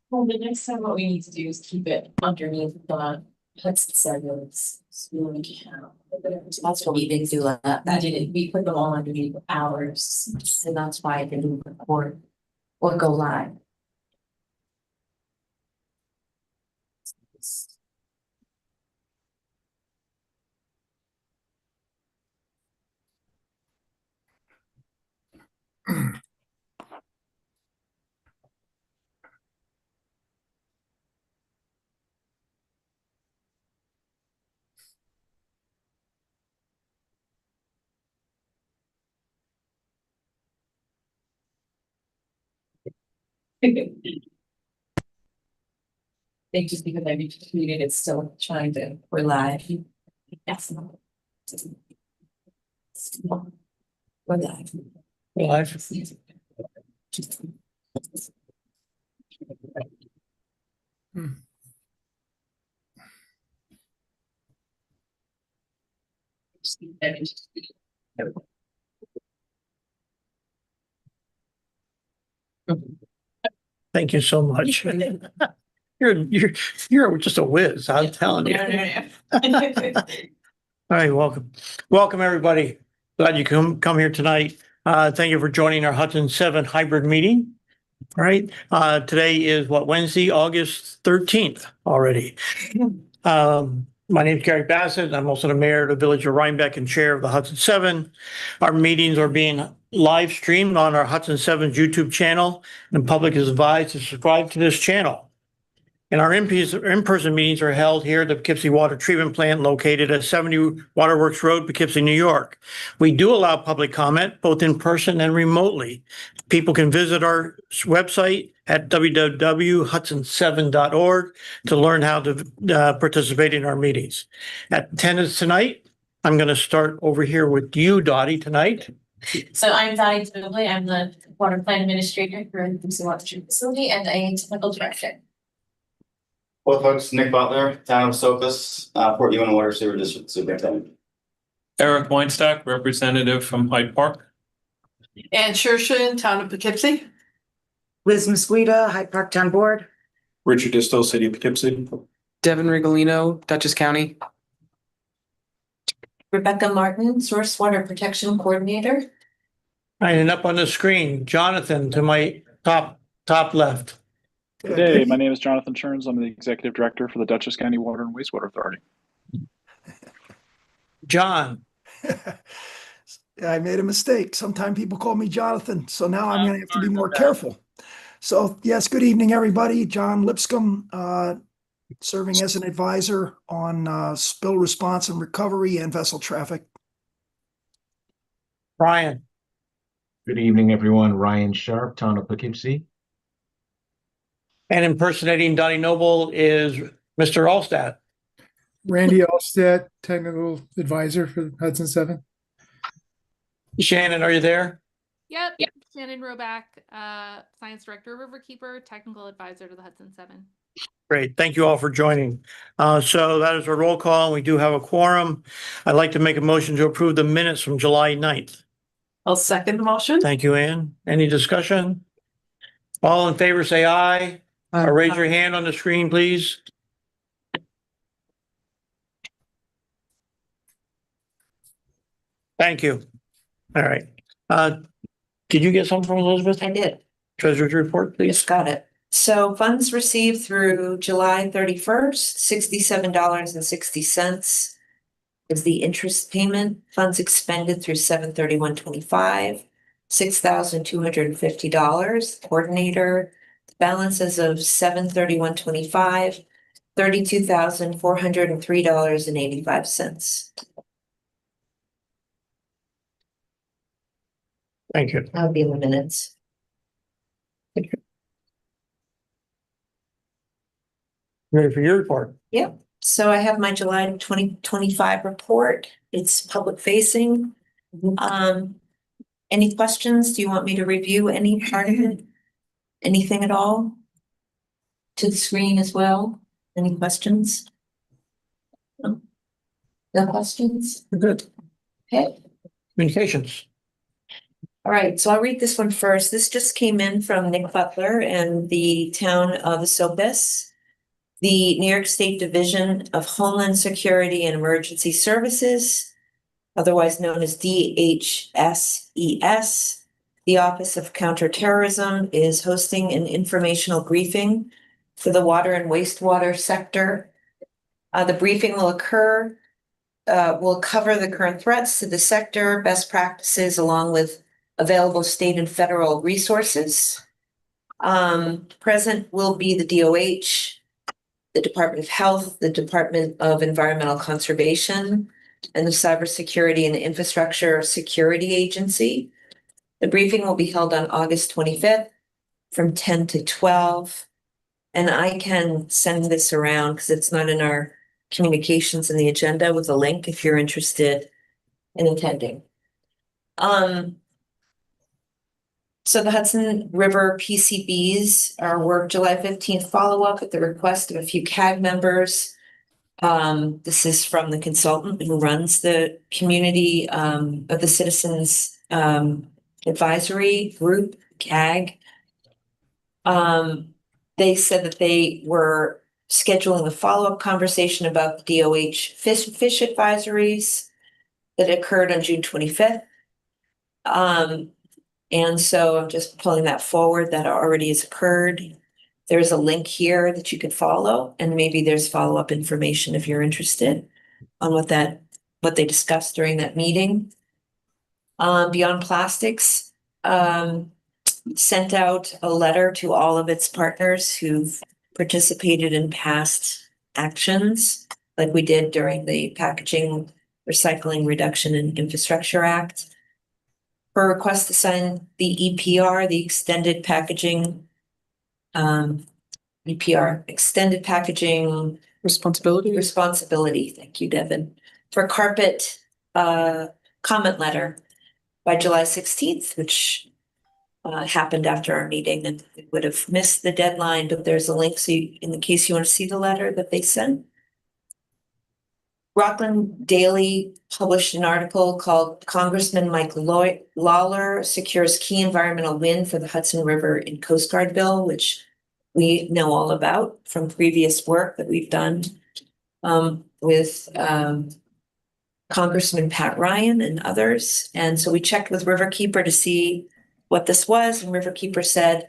Well, the next time what we need to do is keep it underneath the Hudson segments. So we can. That's what we didn't do that. We put them all underneath ours. And that's why I didn't record or go live. They just because I retweeted, it's still trying to, we're live. Yes. We're live. Live. Thank you so much. You're just a whiz, I'm telling you. All right, welcome everybody. Glad you come here tonight. Thank you for joining our Hudson 7 hybrid meeting. All right, today is Wednesday, August 13th already. My name is Gary Bassett. I'm also the mayor of the village of Rhinebeck and chair of the Hudson 7. Our meetings are being live streamed on our Hudson 7 YouTube channel, and the public is advised to subscribe to this channel. And our in-person meetings are held here at the Poughkeepsie Water Treatment Plant located at 70 Waterworks Road, Poughkeepsie, New York. We do allow public comment both in person and remotely. People can visit our website at www.hudson7.org to learn how to participate in our meetings. At attendance tonight, I'm going to start over here with you, Dottie, tonight. So I'm Dottie Tobey. I'm the water plant administrator for the Poughkeepsie Water Treatment Facility and a technical director. Well, folks, Nick Butler, Town of Socus, Port Huron Water Sewer District Superintendent. Eric Weinstock, representative from Hyde Park. Ann Shershin, Town of Poughkeepsie. Liz Mosqueda, Hyde Park Town Board. Richard Distel, City of Poughkeepsie. Devin Rigolino, Dutchess County. Rebecca Martin, Source Water Protection Coordinator. And up on the screen, Jonathan to my top left. Good day. My name is Jonathan Sherns. I'm the Executive Director for the Dutchess County Water and Wastewater Authority. John. I made a mistake. Sometimes people call me Jonathan, so now I'm going to have to be more careful. So yes, good evening, everybody. John Lipscomb, serving as an advisor on spill response and recovery and vessel traffic. Brian. Good evening, everyone. Ryan Sharp, Town of Poughkeepsie. And impersonating Donnie Noble is Mr. Allstat. Randy Allstat, technical advisor for Hudson 7. Shannon, are you there? Yep. Shannon Roback, science director, Riverkeeper, technical advisor to the Hudson 7. Great. Thank you all for joining. So that is a roll call. We do have a quorum. I'd like to make a motion to approve the minutes from July 9th. I'll second the motion. Thank you, Ann. Any discussion? All in favor, say aye. Or raise your hand on the screen, please. Thank you. All right. Did you get something from Elizabeth? I did. Treasurer's report, please. Just got it. So funds received through July 31st, $67.60 is the interest payment. Funds expended through 7/31/25, $6,250. Coordinator, balances of 7/31/25, $32,403.85. Thank you. That would be in the minutes. Thank you. Ready for your report? Yep. So I have my July 2025 report. It's public facing. Any questions? Do you want me to review any part of it? Anything at all? To the screen as well? Any questions? No, no questions? We're good. Okay. Communications. All right, so I'll read this one first. This just came in from Nick Butler and the town of Esopus. The New York State Division of Homeland Security and Emergency Services, otherwise known as DHSES, the Office of Counterterrorism, is hosting an informational briefing for the water and wastewater sector. The briefing will cover the current threats to the sector, best practices, along with available state and federal resources. Present will be the DOH, the Department of Health, the Department of Environmental Conservation, and the Cybersecurity and Infrastructure Security Agency. The briefing will be held on August 25th from 10 to 12. And I can send this around because it's not in our communications in the agenda with a link if you're interested in attending. So the Hudson River PCBs are work July 15th follow-up at the request of a few CAG members. This is from the consultant who runs the community of the Citizens Advisory Group, CAG. They said that they were scheduling a follow-up conversation about the DOH fish advisories that occurred on June 25th. And so I'm just pulling that forward. That already has occurred. There's a link here that you can follow, and maybe there's follow-up information if you're interested on what they discussed during that meeting. Beyond Plastics sent out a letter to all of its partners who've participated in past actions, like we did during the Packaging, Recycling, Reduction, and Infrastructure Act. For request to sign the EPR, the Extended Packaging, EPR, Extended Packaging Responsibility. Thank you, Devin. For carpet comment letter by July 16th, which happened after our meeting, and it would have missed the deadline, but there's a link so you, in the case you want to see the letter that they sent. Rockland Daily published an article called Congressman Mike Lawler Secures Key Environmental Win for the Hudson River and Coast Guard Bill, which we know all about from previous work that we've done with Congressman Pat Ryan and others. And so we checked with Riverkeeper to see what this was, and Riverkeeper said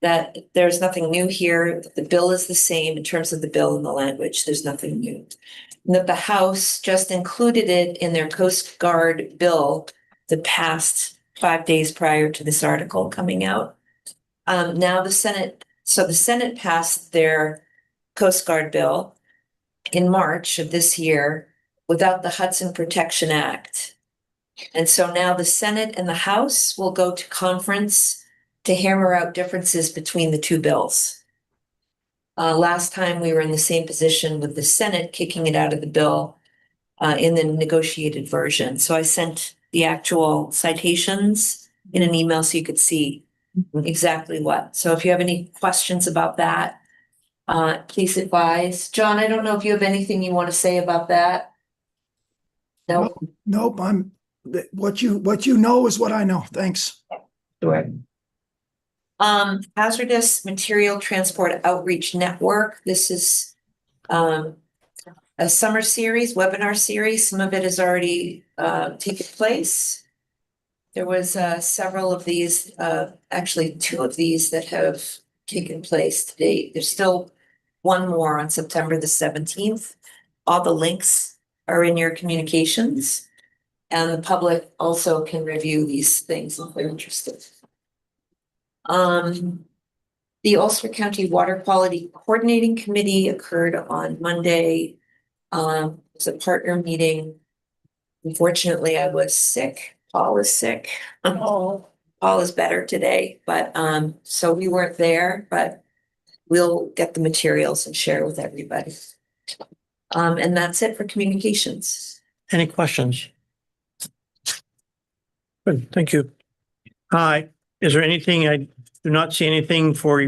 that there's nothing new here. The bill is the same in terms of the bill and the language. There's nothing new. And that the House just included it in their Coast Guard bill that passed 5 days prior to this article coming out. Now the Senate passed their Coast Guard bill in March of this year without the Hudson Protection Act. And so now the Senate and the House will go to conference to hammer out differences between the two bills. Last time we were in the same position with the Senate kicking it out of the bill in the negotiated version. So I sent the actual citations in an email so you could see exactly what. So if you have any questions about that, please advise. John, I don't know if you have anything you want to say about that. No. Nope. What you know is what I know. Thanks. Sure. Hazardous Material Transport Outreach Network. This is a summer series, webinar series. Some of it has already taken place. There was several of these, actually 2 of these that have taken place to date. There's still one more on September the 17th. All the links are in your communications, and the public also can review these things if they're interested. The Ulster County Water Quality Coordinating Committee occurred on Monday. It was a partner meeting. Unfortunately, I was sick. Paul was sick. Paul is better today, but so we weren't there, but we'll get the materials and share with everybody. And that's it for communications. Any questions? Good, thank you. Hi, is there anything, I do not see anything for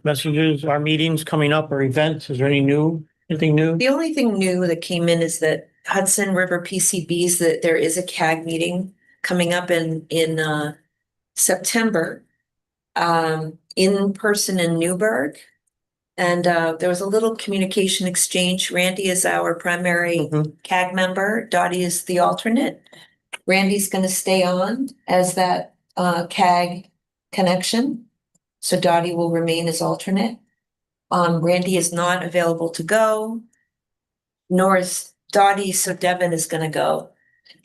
messages, our meetings coming up or events? Is there anything new? The only thing new that came in is that Hudson River PCBs, that there is a CAG meeting coming up in September, in person in Newburgh. And there was a little communication exchange. Randy is our primary CAG member. Dottie is the alternate. Randy's going to stay on as that CAG connection. So Dottie will remain as alternate. Randy is not available to go, nor is Dottie, so Devin is going to go.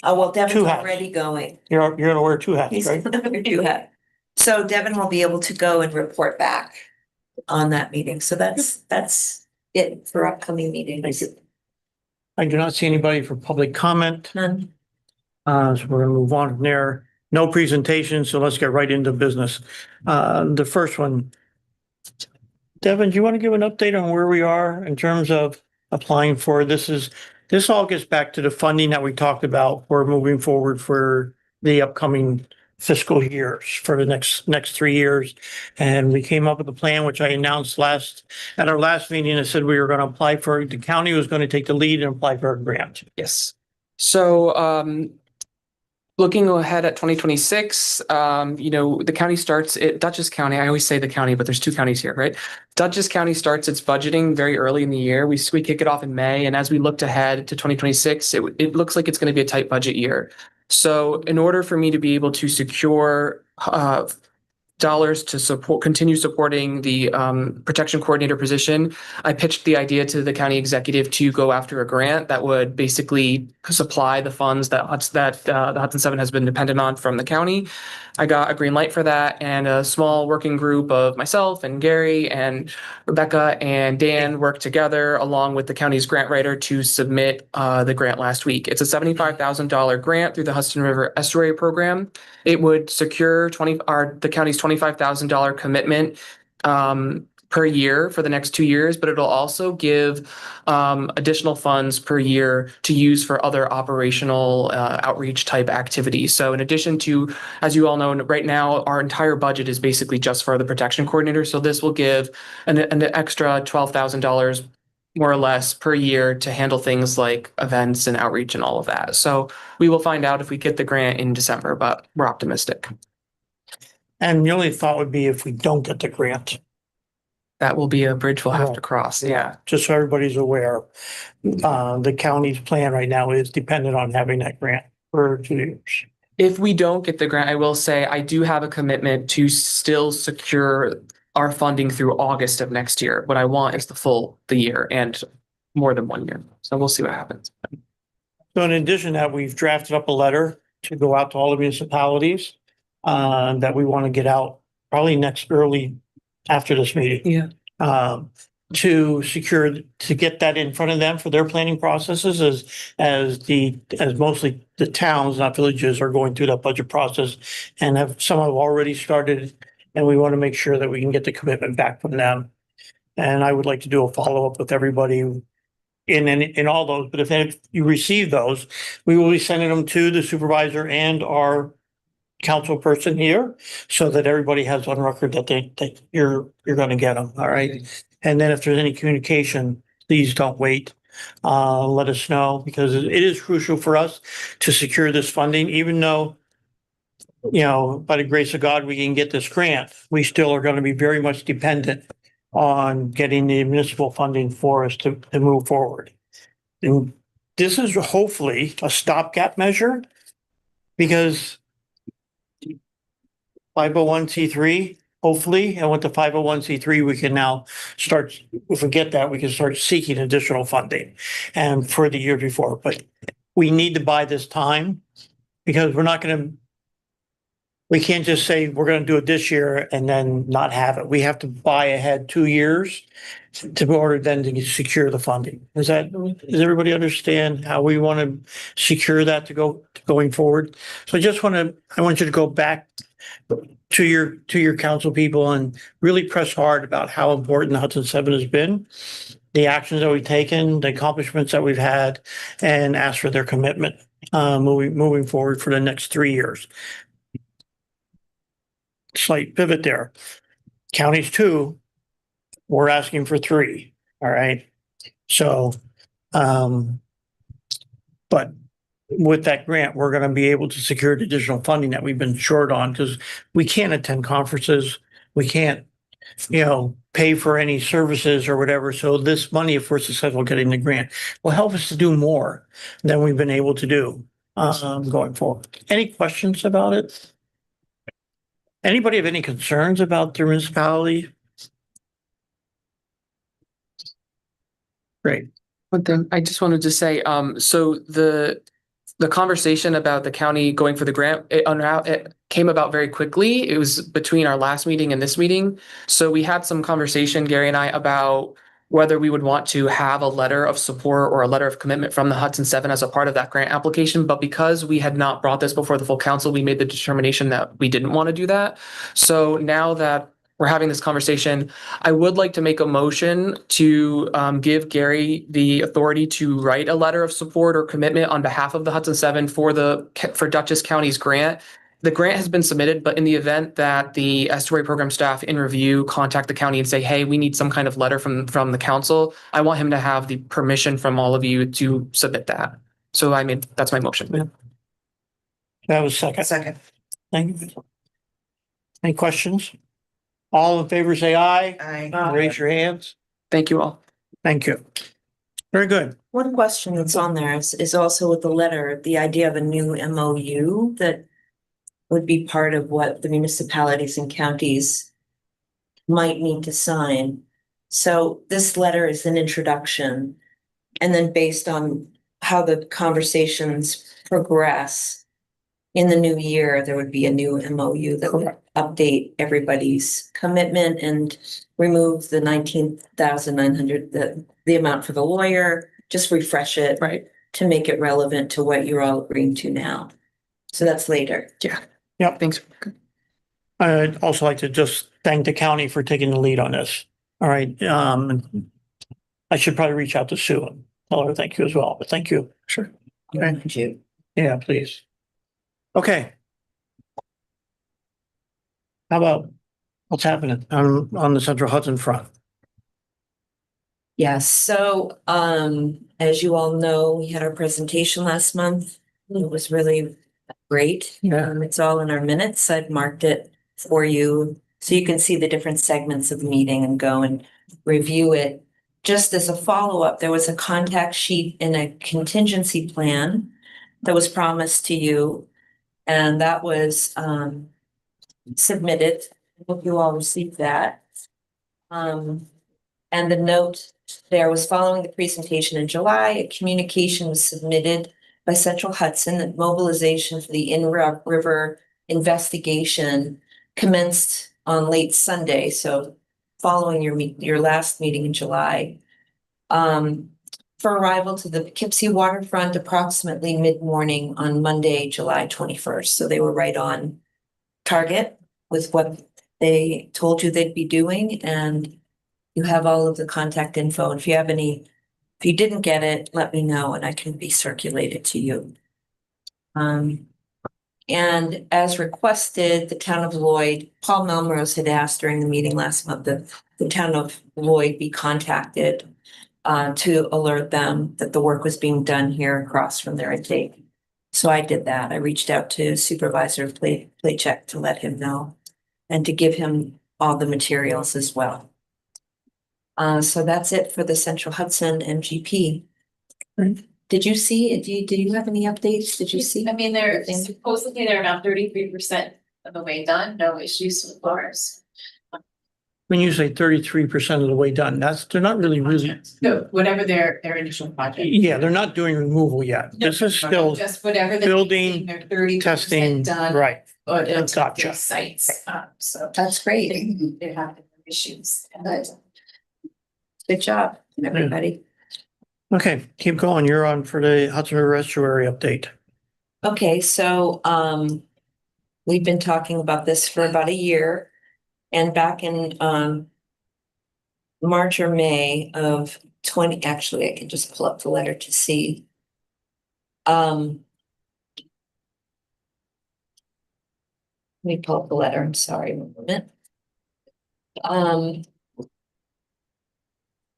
Well, Devin's Two hats. already going. You're gonna wear two hats, He's right? gonna wear two hats. So Devin will be able to go and report back on that meeting. So that's it for upcoming meetings. Thank you. I do not see anybody for public comment. None. So we're gonna move on from there. No presentation, so let's get right into business. The first one. Devin, do you want to give an update on where we are in terms of applying for this all gets back to the funding that we talked about for moving forward for the upcoming fiscal years for the next 3 years. And we came up with a plan, which I announced at our last meeting. I said we were going to apply for, the county was going to take the lead and apply for a grant. Yes. So, looking ahead at 2026, the county starts Dutchess County. I always say the county, but there's two counties here, right? Dutchess County starts its budgeting very early in the year. We kick it off in May. And as we looked ahead to 2026, it looks like it's going to be a tight budget year. So in order for me to be able to secure dollars to continue supporting the protection coordinator position, I pitched the idea to the county executive to go after a grant that would basically supply the funds that the Hudson 7 has been dependent on from the county. I got a green light for that, and a small working group of myself and Gary and Rebecca and Dan worked together along with the county's grant writer to submit the grant last week. It's a $75,000 grant through the Hudson River Estuary Program. It would secure the county's $25,000 commitment per year for the next 2 years, but it'll also give additional funds per year to use for other operational outreach type activities. So in addition to, as you all know, right now, our entire budget is basically just for the protection coordinator. So this will give an extra $12,000 more or less per year to handle things like events and outreach and all of that. So we will find out if we get the grant in December, but we're optimistic. And the only thought would be if we don't get the grant. That will be a bridge we'll have to cross. Yeah. Just so everybody's aware, the county's plan right now is dependent on having that grant for 2 years. If we don't get the grant, I will say I do have a commitment to still secure our funding through August of next year. What I want is the year and more than 1 year. So we'll see what happens. So in addition to that, we've drafted up a letter to go out to all the municipalities that we want to get out probably early after this meeting. Yeah. To get that in front of them for their planning processes as mostly the towns, not villages, are going through that budget process and some have already started, and we want to make sure that we can get the commitment back from them. And I would like to do a follow-up with everybody in all those, but if you receive those, we will be sending them to the supervisor and our council person here so that everybody has on record that you're going to get them. All right. And then if there's any communication, please don't wait. Let us know, because it is crucial for us to secure this funding, even though, by the grace of God, we can get this grant. We still are going to be very much dependent on getting the municipal funding for us to move forward. And this is hopefully a stopgap measure, because 501c3, hopefully, and with the 501c3, we can now start, if we get that, we can start seeking additional funding and for the year before. But we need to buy this time, because we can't just say we're going to do it this year and then not have it. We have to buy ahead 2 years to order then to secure the funding. Does everybody understand how we want to secure that going forward? So I want you to go back to your council people and really press hard about how important the Hudson 7 has been, the actions that we've taken, the accomplishments that we've had, and ask for their commitment moving forward for the next 3 years. Slight pivot there. Counties 2, we're asking for 3. All right. So, but with that grant, we're gonna be able to secure additional funding that we've been short on, because we can't attend conferences. We can't, pay for any services or whatever. So this money, if we're successful getting the grant, will help us to do more than we've been able to do, going forward. Any questions about it? Anybody have any concerns about the municipality? Great. One thing I just wanted to say, so the conversation about the county going for the grant, it came about very quickly. It was between our last meeting and this meeting. So we had some conversation, Gary and I, about whether we would want to have a letter of support or a letter of commitment from the Hudson Seven as a part of that grant application. But because we had not brought this before the full council, we made the determination that we didn't want to do that. So now that we're having this conversation, I would like to make a motion to give Gary the authority to write a letter of support or commitment on behalf of the Hudson Seven for Dutchess County's grant. The grant has been submitted, but in the event that the estuary program staff in review contact the county and say, hey, we need some kind of letter from the council, I want him to have the permission from all of you to submit that. So that's my motion. That was second. Second. Thank you. Any questions? All in favor, say aye. Aye. Raise your hands. Thank you all. Thank you. Very good. One question that's on there is also with the letter, the idea of a new MOU that would be part of what the municipalities and counties might need to sign. So this letter is an introduction, and then based on how the conversations progress in the new year, there would be a new MOU that would update everybody's commitment and remove the 19,900, the amount for the lawyer, just refresh it. Right. To make it relevant to what you're all agreeing to now. So that's later. Yeah. Yep. Thanks. I'd also like to just thank the county for taking the lead on this. All right. I should probably reach out to Sue and tell her thank you as well, but thank you. Sure. Okay. Thank you. Yeah, please. Okay. How about what's happening on the Central Hudson front? Yes, so as you all know, we had our presentation last month. It was really great. Yeah. It's all in our minutes. I've marked it for you so you can see the different segments of the meeting and go and review it. Just as a follow-up, there was a contact sheet and a contingency plan that was promised to you, and that was submitted. I hope you all received that. And the note there was, following the presentation in July, a communication was submitted by Central Hudson that mobilization for the in-river investigation commenced on late Sunday. So following your last meeting in July, for arrival to the Poughkeepsie waterfront approximately mid-morning on Monday, July 21st. So they were right on target with what they told you they'd be doing, and you have all of the contact info. And if you didn't get it, let me know and I can be circulated to you. And as requested, the town of Lloyd, Paul Melrose had asked during the meeting last month that the town of Lloyd be contacted to alert them that the work was being done here across from their intake. So I did that. I reached out to Supervisor Playcheck to let him know and to give him all the materials as well. So that's it for the Central Hudson MGP. Did you see it? Did you have any updates? Did you see? I mean, they're supposedly they're about 33% of the way done, no issues so far. When you say 33% of the way done, they're not really. No, whatever their initial project. Yeah, they're not doing removal yet. This is still Just whatever. building, They're 30% testing, done. right. Or Gotcha. sites, so. That's great. They're having issues. Good job, everybody. Okay, keep going. You're on for the Hudson River Estuary update. Okay, so we've been talking about this for about a year. And back in March or May of actually, I can just pull up the letter to see. Let me pull up the letter. I'm sorry, one moment.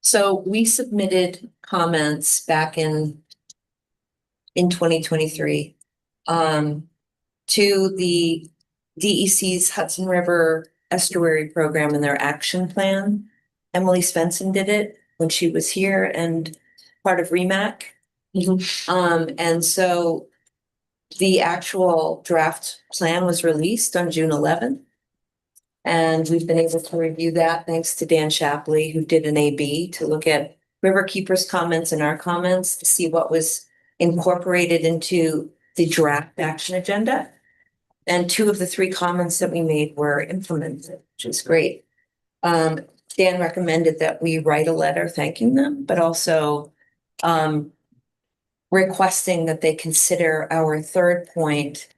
So we submitted comments back in in 2023 to the DEC's Hudson River Estuary Program and their action plan. Emily Svensson did it when she was here and part of REMAC. And so the actual draft plan was released on June 11th. And we've been able to review that thanks to Dan Shapley, who did an AB to look at Riverkeeper's comments and our comments to see what was incorporated into the draft action agenda. And 2 of the 3 comments that we made were implemented, which is great. Dan recommended that we write a letter thanking them, but also requesting that they consider our 3rd point,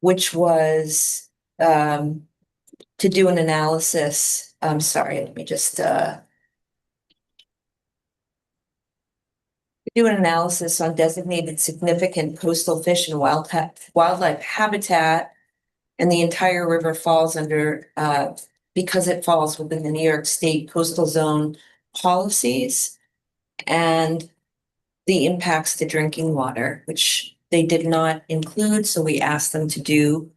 which was to do an analysis. I'm sorry, let me just do an analysis on designated significant coastal fish and wildlife habitat, and the entire river falls under because it falls within the New York State coastal zone policies and the impacts to drinking water, which they did not include, so we asked them to do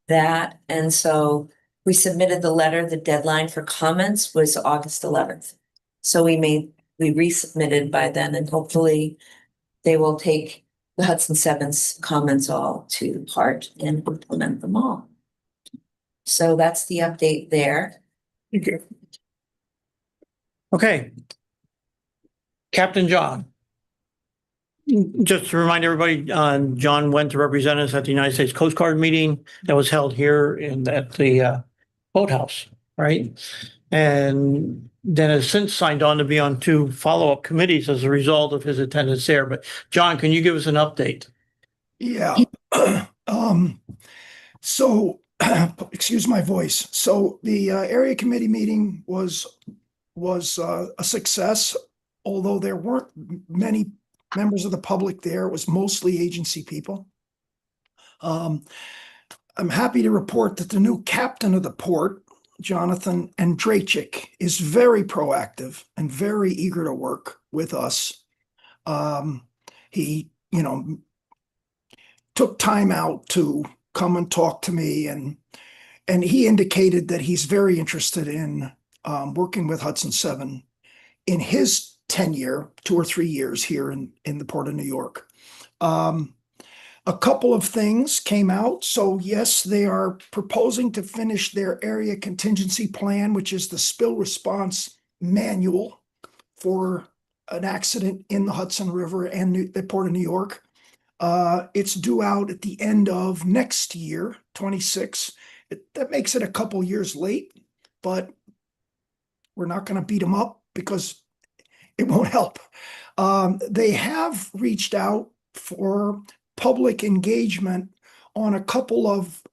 that. And so we submitted the letter. The deadline for comments was August 11th. So we resubmitted by then, and hopefully they will take the Hudson 7's comments all to heart and implement them all. So that's the update there. Thank you. Okay. Captain John. Just to remind everybody, John went to represent us at the United States Coast Guard meeting that was held here at the boathouse, right? And then has since signed on to be on 2 follow-up committees as a result of his attendance there. But John, can you give us an update? Yeah. So, excuse my voice. So the area committee meeting was a success, although there weren't many members of the public there. It was mostly agency people. I'm happy to report that the new captain of the port, Jonathan Andrachik, is very proactive and very eager to work with us. He, took time out to come and talk to me, and he indicated that he's very interested in working with Hudson 7 in his tenure, 2 or 3 years here in the Port of New York. A couple of things came out. So yes, they are proposing to finish their area contingency plan, which is the spill response manual for an accident in the Hudson River and the Port of New York. It's due out at the end of next year, 26. That makes it a couple years late, but we're not going to beat them up because it won't help. They have reached out for public engagement on a couple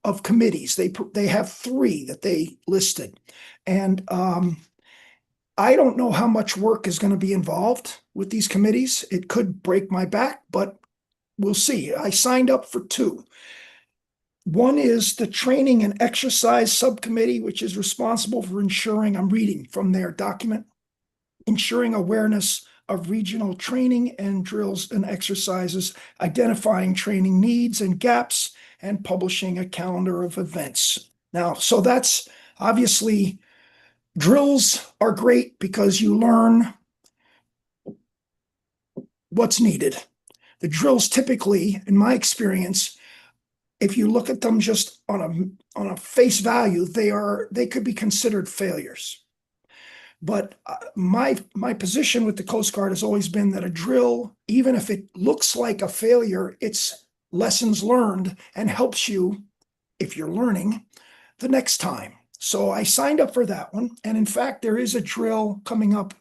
of committees. They have 3 that they listed. And I don't know how much work is going to be involved with these committees. It could break my back, but we'll see. I signed up for 2. One is the training and exercise subcommittee, which is responsible for ensuring, I'm reading from their document, ensuring awareness of regional training and drills and exercises, identifying training needs and gaps, and publishing a calendar of events. Now, so that's obviously, drills are great because you learn what's needed. The drills typically, in my experience, if you look at them just on a face value, they could be considered failures. But my position with the Coast Guard has always been that a drill, even if it looks like a failure, it's lessons learned and helps you, if you're learning, the next time. So I signed up for that one. And in fact, there is a drill coming up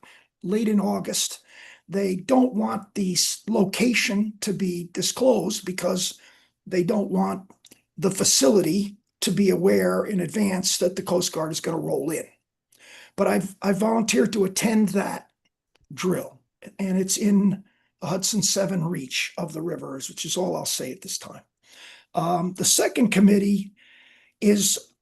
late in August. They don't want the location to be disclosed because they don't want the facility to be aware in advance that the Coast Guard is going to roll in. But I've volunteered to attend that drill, and it's in the Hudson 7 reach of the rivers, which is all I'll say at this time. The second committee is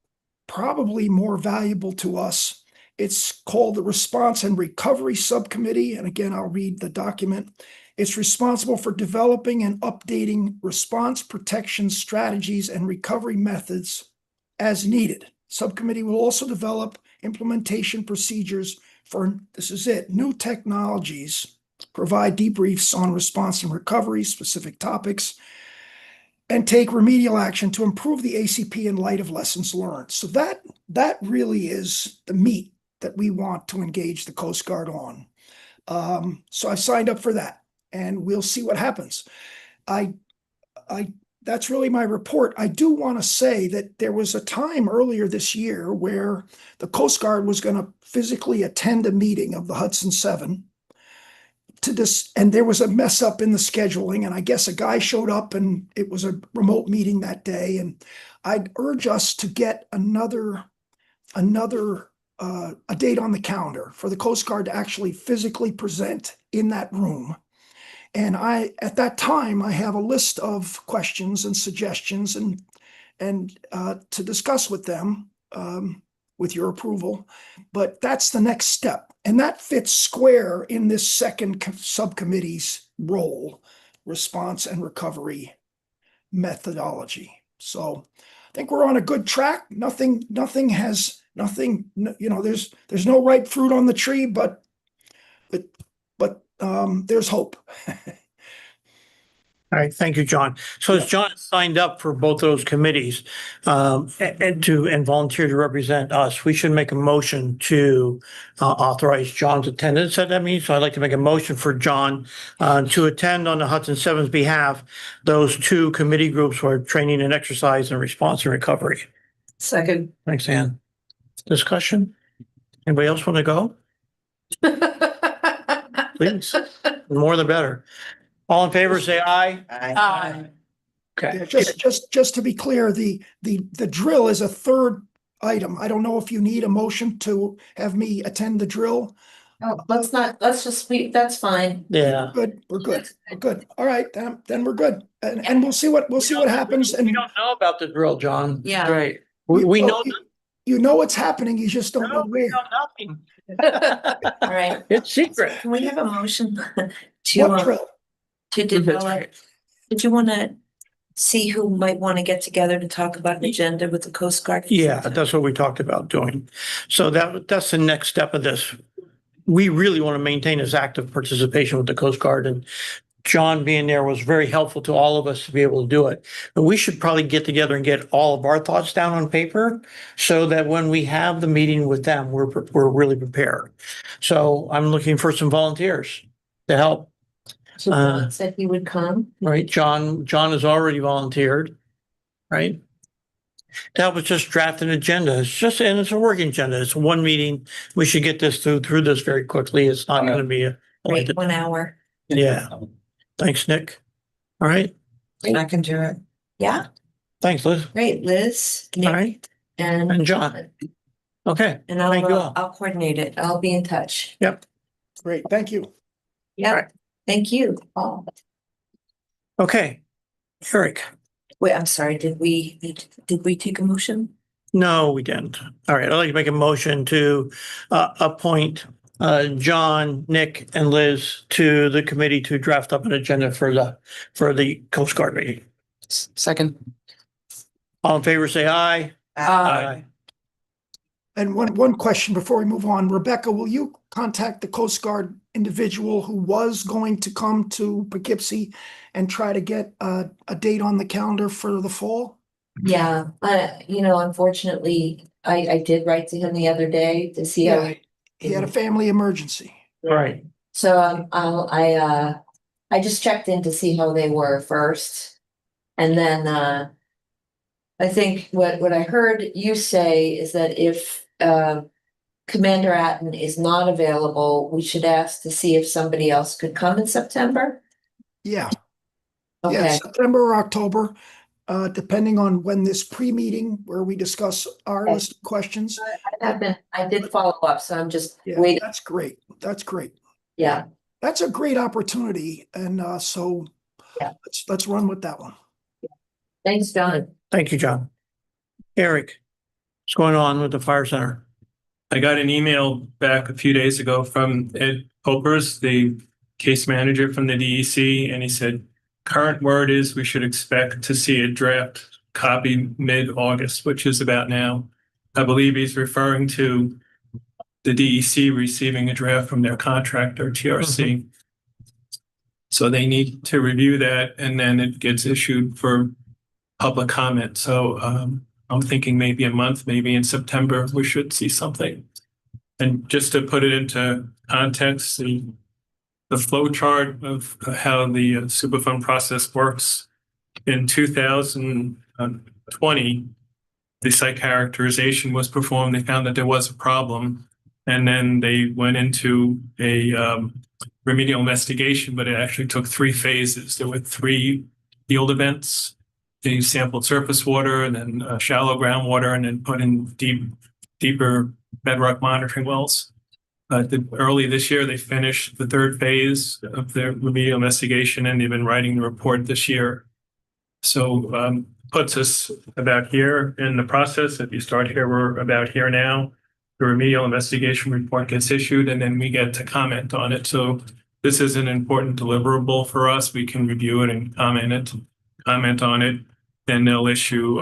probably more valuable to us. It's called the Response and Recovery Subcommittee. And again, I'll read the document. It's responsible for developing and updating response protection strategies and recovery methods as needed. Subcommittee will also develop implementation procedures for, this is it, new technologies, provide debriefs on response and recovery, specific topics, and take remedial action to improve the ACP in light of lessons learned. So that really is the meat that we want to engage the Coast Guard on. So I signed up for that, and we'll see what happens. That's really my report. I do want to say that there was a time earlier this year where the Coast Guard was going to physically attend a meeting of the Hudson 7 to this, and there was a mess up in the scheduling, and I guess a guy showed up and it was a remote meeting that day. And I'd urge us to get another a date on the calendar for the Coast Guard to actually physically present in that room. And at that time, I have a list of questions and suggestions and to discuss with them, with your approval. But that's the next step. And that fits square in this second subcommittee's role, response and recovery methodology. So I think we're on a good track. Nothing, there's no ripe fruit on the tree, but there's hope. All right, thank you, John. So as John signed up for both those committees, and volunteer to represent us, we should make a motion to authorize John's attendance at that meeting. So I'd like to make a motion for John to attend on the Hudson 7's behalf, those two committee groups for training and exercise and response and recovery. Second. Thanks, Ann. Discussion? Anybody else want to go? Please, the more the better. All in favor, say aye. Aye. Okay. Yeah, just to be clear, the drill is a third item. I don't know if you need a motion to have me attend the drill. Oh, let's that's fine. Yeah. We're good. All right, then we're good. And we'll see what happens. We And don't know about the drill, John. Yeah. Right. We know. you know what's happening, you just don't know We where. know nothing. All right. It's secret. Can we have a motion to, What drill? to develop? Did you want to see who might want to get together to talk about an agenda with the Coast Guard? Yeah, that's what we talked about doing. So that's the next step of this. We really want to maintain this active participation with the Coast Guard, and John being there was very helpful to all of us to be able to do it. But we should probably get together and get all of our thoughts down on paper so that when we have the meeting with them, we're really prepared. So I'm looking for some volunteers to help. So John said he would come. Right, John has already volunteered, right? That was just draft an agenda. And it's a working agenda. It's one meeting. We should get this through this very quickly. It's not going to be Great, 1 hour. Yeah. Thanks, Nick. All right. I can do it. Yeah. Thanks, Liz. Great, Liz, All Nick, right. and John. Okay. And Thank you all. I'll coordinate it. I'll be in touch. Yep. Great, thank you. Yeah. All right. Thank you. Oh, Okay. Eric. wait, I'm sorry. Did we take a motion? No, we didn't. All right. I'd like to make a motion to appoint John, Nick, and Liz to the committee to draft up an agenda for the Coast Guard meeting. Second. All in favor, say aye. Aye. And one question before we move on. Rebecca, will you contact the Coast Guard individual who was going to come to Poughkeepsie and try to get a date on the calendar for the fall? Yeah, unfortunately, I did write to him the other day to see how. Yeah, he had a family emergency. All right. So I just checked in to see how they were first. And then I think what I heard you say is that if Commander Atten is not available, we should ask to see if somebody else could come in September. Yeah. Okay. Yeah, September or October, depending on when this pre-meeting where we discuss our list of questions. I did follow up, so I'm just Yeah, waiting. that's great. That's great. Yeah. That's a great opportunity. And so Yeah. let's run with that one. Thanks, John. Thank you, John. Eric, what's going on with the fire center? I got an email back a few days ago from Ed Popers, the case manager from the DEC, and he said, current word is we should expect to see a draft copy mid-August, which is about now. I believe he's referring to the DEC receiving a draft from their contractor, TRC. So they need to review that, and then it gets issued for public comment. So I'm thinking maybe a month, maybe in September, we should see something. And just to put it into context, the flow chart of how the Superfund process works in 2020, the site characterization was performed. They found that there was a problem, and then they went into a remedial investigation, but it actually took 3 phases. There were 3 field events. They sampled surface water and then shallow groundwater, and then put in deeper bedrock monitoring wells. Early this year, they finished the 3rd phase of their remedial investigation, and they've been writing the report this year. So puts us about here in the process. If you start here, we're about here now. The remedial investigation report gets issued, and then we get to comment on it. So this is an important deliverable for us. We can review it and comment on it. Then they'll issue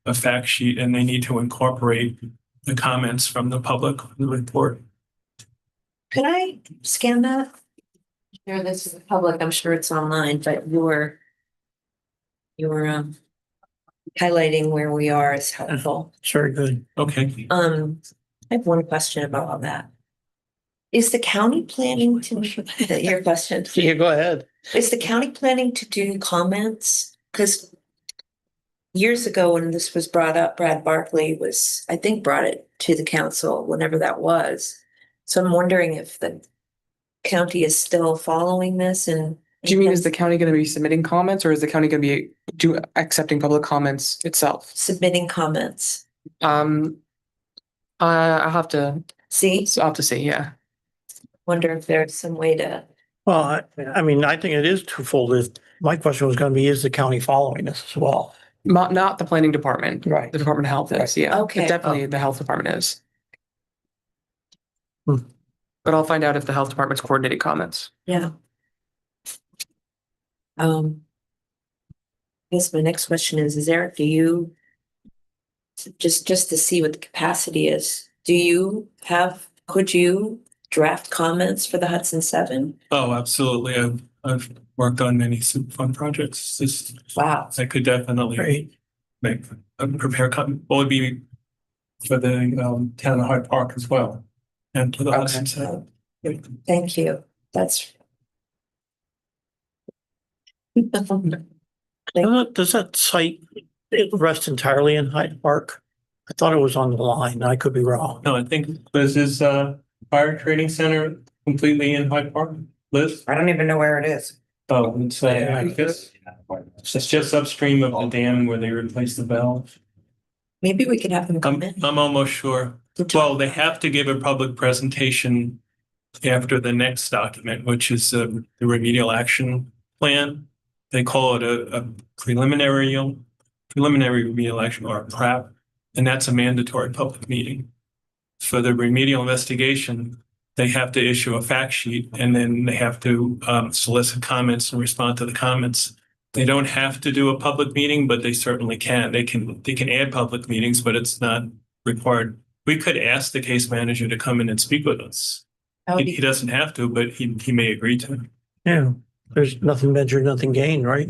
a fact sheet, and they need to incorporate the comments from the public in the report. Could I scan that? Here, this is the public, I'm sure it's online, but you're highlighting where we are is helpful. Very good. Okay. I have one question about all that. Is the county planning to, your question? Yeah, go ahead. Is the county planning to do comments? Because years ago when this was brought up, Brad Barkley was, I think, brought it to the council, whenever that was. So I'm wondering if the county is still following this and. Do you mean, is the county going to be submitting comments, or is the county going to be accepting public comments itself? Submitting comments. I have to see. So I'll have to see. Yeah. Wonder if there's some way to. Well, I mean, I think it is twofold. My question was going to be, is the county following this as well? Not the planning department. Right. The Department of Health is. Yeah. Okay. But definitely the health department is. Hmm. But I'll find out if the health department's coordinating comments. Yeah. I guess my next question is there, do you, just to see what the capacity is, could you draft comments for the Hudson 7? Oh, absolutely. I've worked on many Superfund projects. Wow. I could definitely prepare comment. Well, it'd be for the town of Hyde Park as well, and for the Hudson 7. Thank you. That's. Does that site rest entirely in Hyde Park? I thought it was on the line. I could be wrong. No, I think this is fire training center completely in Hyde Park. Liz? I don't even know where it is. Oh, it's just upstream of the dam where they replaced the valve. Maybe we could have them come in. I'm almost sure. Well, they have to give a public presentation after the next document, which is the remedial action plan. They call it a preliminary remedial action, or a PRAP, and that's a mandatory public meeting. For the remedial investigation, they have to issue a fact sheet, and then they have to solicit comments and respond to the comments. They don't have to do a public meeting, but they certainly can. They can add public meetings, but it's not required. We could ask the case manager to come in and speak with us. He doesn't have to, but he may agree to. Yeah, there's nothing ventured, nothing gained, right?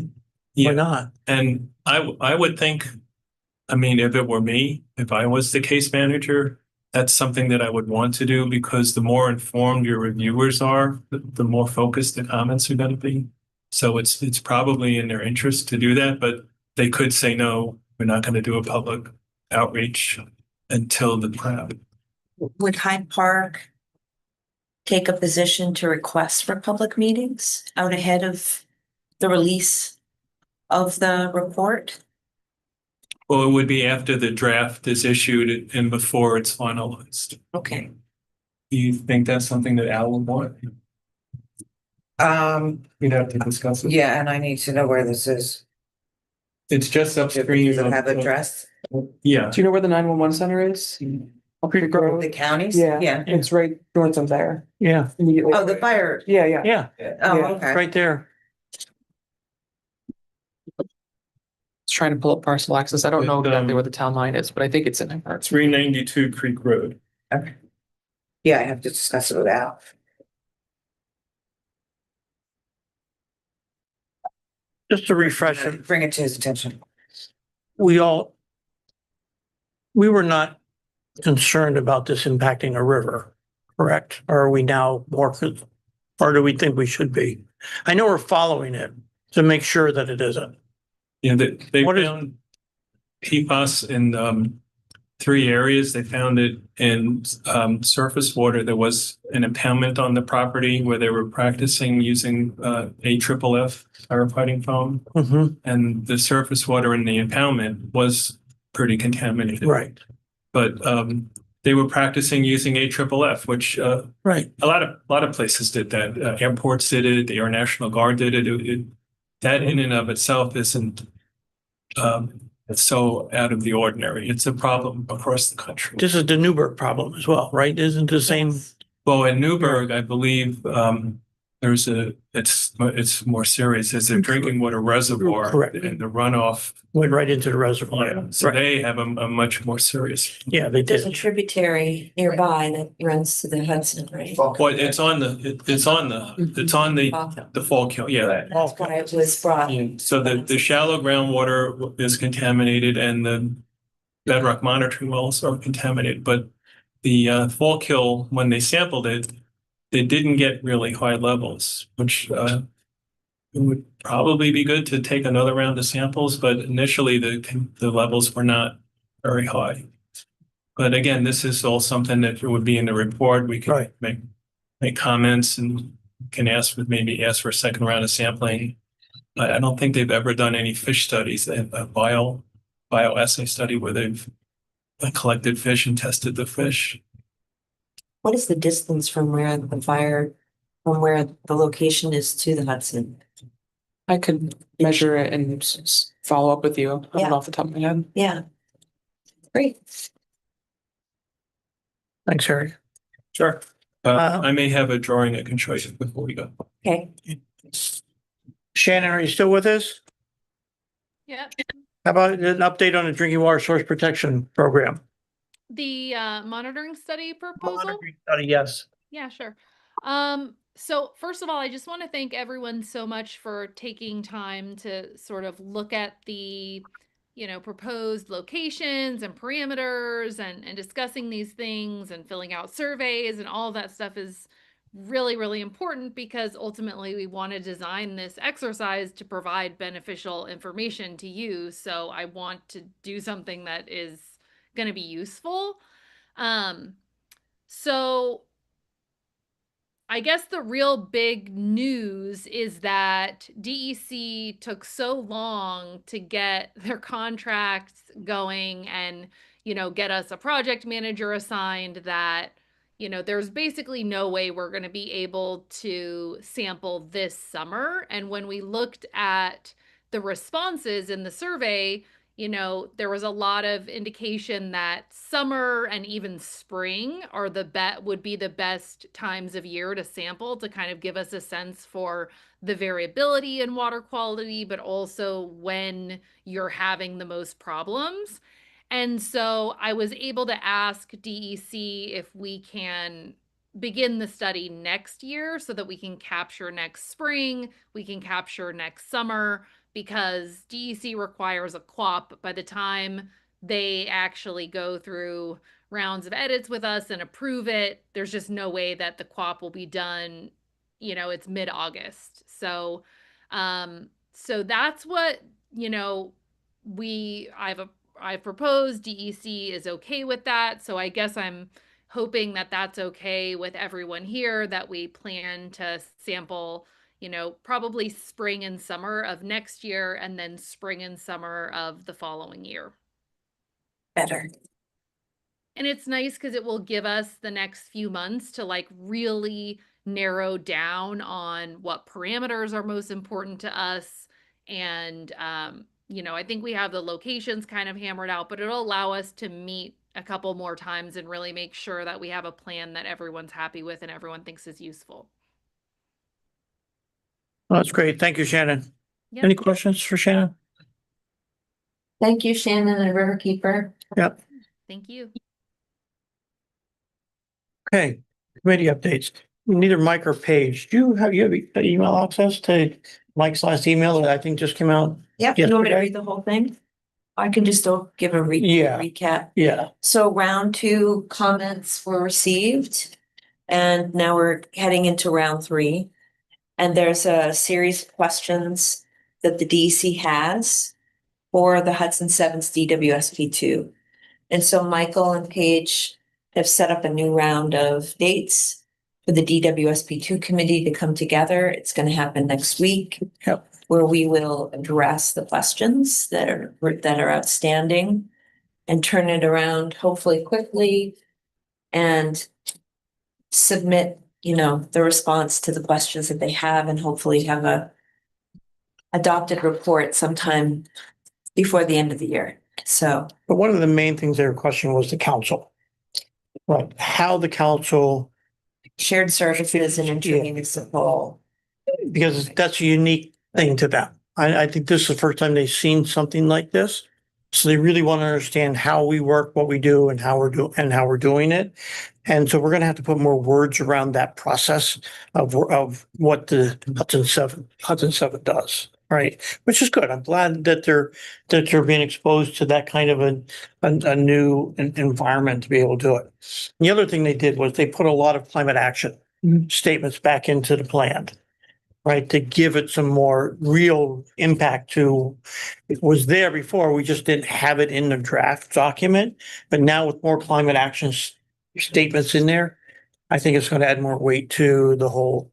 Yeah. Why not? And I would think, I mean, if it were me, if I was the case manager, that's something that I would want to do, because the more informed your reviewers are, the more focused the comments are going to be. So it's probably in their interest to do that, but they could say, no, we're not going to do a public outreach until the PRAP. Would Hyde Park take a position to request for public meetings out ahead of the release of the report? Well, it would be after the draft is issued and before it's finalized. Okay. Do you think that's something that Al would want? We'd have to discuss it. Yeah, and I need to know where this is. It's just upstream. Does it have address? Yeah. Do you know where the 911 center is? Creek Road. The counties? Yeah, it's right north of there. Yeah, Immediately. Oh, the fire. Yeah, yeah. yeah, Oh, Yeah. okay. right there. It's trying to pull up parcel access. I don't know It's, exactly where the town line is, but I think it's in there. 392 Creek Road. Okay. Yeah, I have to discuss it with Al. Just to refresh it, Bring it to his attention. we were not concerned about this impacting a river, correct? Or are we now more, or do we think we should be? I know we're following it to make sure that it isn't. Yeah, they What is- found PFAS in 3 areas. They found it in surface water. There was an impoundment on the property where they were practicing using AFFF firefighting foam, Mhm, and the surface water in the impoundment was pretty contaminated. right, But they were practicing using AFFF, which right. a lot of places did that. Airports did it. The Air National Guard did it. That in and of itself isn't it's so out of the ordinary. It's a problem across the country. This is the Newburgh problem as well, right? Isn't the same? Well, in Newburgh, I believe it's more serious. There's a drinking water reservoir Correct. and the runoff. Went right into the reservoir. Yeah, so Right. they have a much more serious. Yeah, they There's a did. tributary nearby that runs to the Hudson, right? Well, it's on the fall kill. Yeah. That's why it was brought. So the shallow groundwater is contaminated and the bedrock monitoring wells are contaminated, but the fall kill, when they sampled it, they didn't get really high levels, which it would probably be good to take another round of samples, but initially the levels were not very high. But again, this is all something that would be in the report. We can make comments and can maybe ask for a second round of sampling. I don't think they've ever done any fish studies, a bioassay study where they've collected fish and tested the fish. What is the distance from where the location is to the Hudson? I could measure it and follow up with you. I don't know off the top of my head. Yeah. Great. Thanks, Harry. Sure. I may have a drawing I can show you before we go. Okay. Shannon, are you still with us? Yep. How about an update on the drinking water source protection program? The monitoring study proposal. Monitoring study, yes. Yeah, sure. So first of all, I just want to thank everyone so much for taking time to sort of look at the, proposed locations and parameters and discussing these things and filling out surveys, and all of that stuff is really, really important because ultimately we want to design this exercise to provide beneficial information to you. So I want to do something that is going to be useful. So I guess the real big news is that DEC took so long to get their contracts going and, get us a project manager assigned that, there's basically no way we're going to be able to sample this summer. And when we looked at the responses in the survey, there was a lot of indication that summer and even spring would be the best times of year to sample to kind of give us a sense for the variability in water quality, but also when you're having the most problems. And so I was able to ask DEC if we can begin the study next year so that we can capture next spring, we can capture next summer, because DEC requires a QUAP by the time they actually go through rounds of edits with us and approve it. There's just no way that the QUAP will be done, it's mid-August. So that's what, I've proposed. DEC is okay with that. So I guess I'm hoping that that's okay with everyone here, that we plan to sample, probably spring and summer of next year, and then spring and summer of the following year. Better. And it's nice because it will give us the next few months to really narrow down on what parameters are most important to us. And, I think we have the locations kind of hammered out, but it'll allow us to meet a couple more times and really make sure that we have a plan that everyone's happy with and everyone thinks is useful. Well, that's great. Thank you, Shannon. Yep. Any questions for Shannon? Thank you, Shannon and Riverkeeper. Yep. Thank you. Okay, committee updates. Neither Mike or Paige, you have email access to Mike's last email that I think just came out? Yep, you want me to yesterday? read the whole thing? I can just still give a Yeah. recap. Yeah, So round 2 comments were received, and now we're heading into round 3. And there's a series of questions that the DEC has for the Hudson Sevens DWSP2. And so Michael and Paige have set up a new round of dates for the DWSP2 committee to come together. It's going to happen next week. Yep. Where we will address the questions that are outstanding and turn it around hopefully quickly and submit, the response to the questions that they have, and hopefully have a adopted report sometime before the end of the year. So, but one of the main things they were questioning was the council. Right, how the council, shared services and intermunicipal. because that's a unique thing to them. I think this is the first time they've seen something like this. So they really want to understand how we work, what we do, and how we're doing it. And so we're going to have to put more words around that process of what the Hudson Seven does, right? Which is good. I'm glad that they're being exposed to that kind of a new environment to be able to do it. The other thing they did was they put a lot of climate action statements back into the plan, right? To give it some more real impact to, it was there before, we just didn't have it in the draft document. But now with more climate action statements in there, I think it's going to add more weight to the whole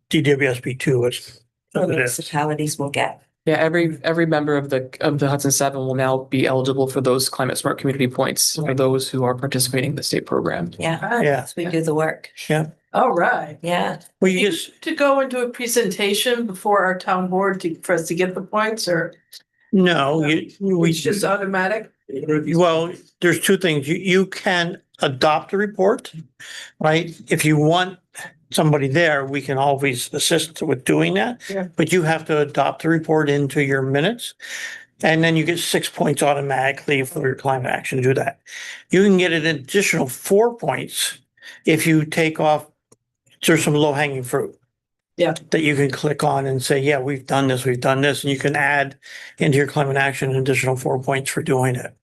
DWSP2 as it is. Municipalities will get. Yeah, every member of the Hudson Seven will now be eligible for those climate smart community points for those who are participating in the state program. Yeah. Yeah. So we do the work. Yeah. All right. Yeah. Well, you just, To go into a presentation before our town board for us to get the points, or no, we it's just automatic? well, there's two things. You can adopt a report, right? If you want somebody there, we can always assist with doing that. Yeah. But you have to adopt the report into your minutes. And then you get 6 points automatically for your climate action to do that. You can get an additional 4 points if you take off, there's some low hanging fruit. Yeah. That you can click on and say, yeah, we've done this, and you can add into your climate action an additional 4 points for doing it.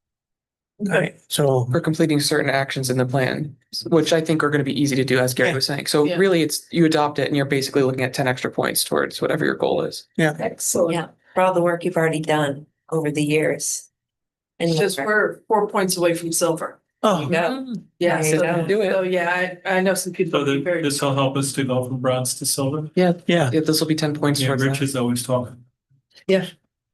Right, so. For completing certain actions in the plan, which I think are going to be easy to do, as Gary was saying. So really, it's you adopt it and you're basically looking at 10 extra points towards whatever your goal is. Yeah. Excellent. Yeah. For all the work you've already done over the years. And Just we're 4 points away from silver. Oh, go. Yeah, There you so go. Do it. so yeah, I know some people. So would be very. this will help us to go from bronze to silver. Yeah, yeah. this will be 10 points Yeah, towards Rich that. is always talking. Yeah.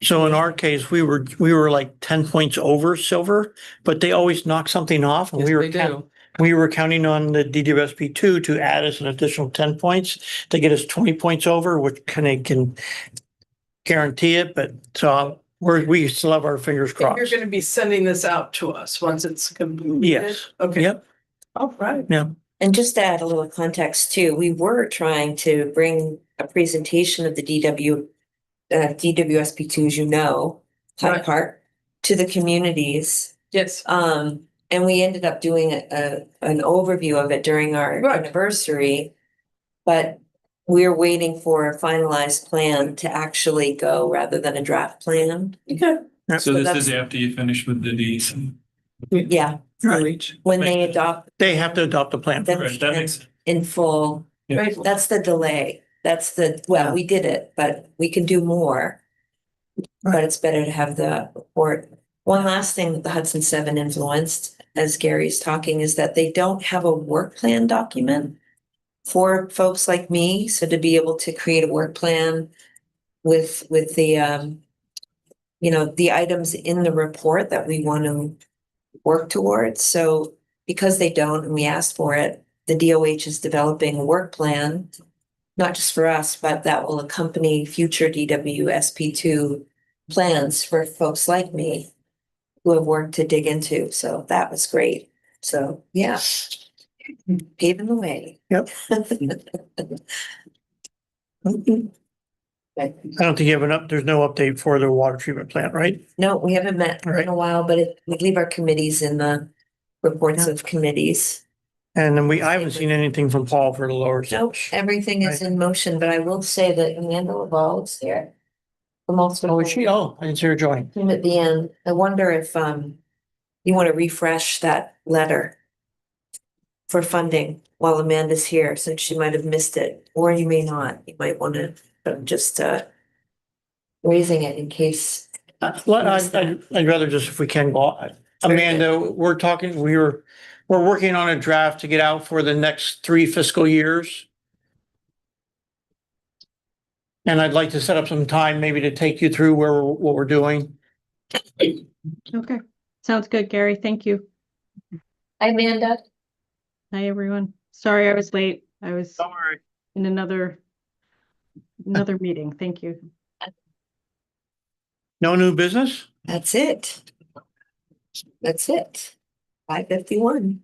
So in our case, we were like 10 points over silver, but they always knock something off. And Yes, we were they do. we were counting on the DWSP2 to add us an additional 10 points to get us 20 points over, which can guarantee it. But so we still have our fingers And you're crossed. gonna be sending this out to us once it's completed? Yes. Okay. Yep. All right. Yeah. And just to add a little context too, we were trying to bring a presentation of the DWSP2, as you know, Right. part to the communities. Yes. And we ended up doing an overview of it during our Right. anniversary. But we're waiting for a finalized plan to actually go rather than a draft plan. Okay. So this that's- is after you finish with the Ds. Yeah, Reach. when they adopt They have to adopt the plan Then- first. That makes sense. in full. Yeah. Right. That's the delay. We did it, but we can do more. But it's better to have the report. One last thing that the Hudson Seven influenced, as Gary's talking, is that they don't have a work plan document for folks like me. So to be able to create a work plan with the, the items in the report that we want to work towards. So because they don't, and we asked for it, the DOH is developing a work plan, not just for us, but that will accompany future DWSP2 plans for folks like me. who have worked to dig into, so that was great. So, yeah. Paving the way. Yep. I don't think you have there's no update for the water treatment plant, right? No, we haven't met Right. in a while, but we leave our committees in the reports of committees. And then I haven't seen anything from Paul for the lower. Nope, everything is Right. in motion, but I will say that Amanda Laval's there. From also. Oh, is she? Oh, I didn't see her join. Him at the end. I wonder if you want to refresh that letter for funding while Amanda's here, since she might have missed it, or you may not. You might want to, but I'm just raising it in case. Well, I'd rather just, if we can, go. Amanda, we're working on a draft to get out for the next 3 fiscal years. And I'd like to set up some time maybe to take you through what we're doing. Okay, sounds good, Gary. Thank you. Hi, Amanda. Hi, everyone. Sorry I was late. I was Don't worry. in another meeting. Thank you. No new business? That's it. That's it. 5:51.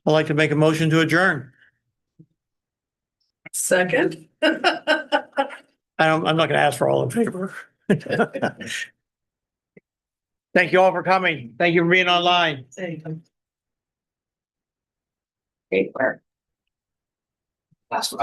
I'd like to make a motion to adjourn. Second. I'm not gonna ask for all in favor. Thank you all for coming. Thank you for being online. Great work. That's right.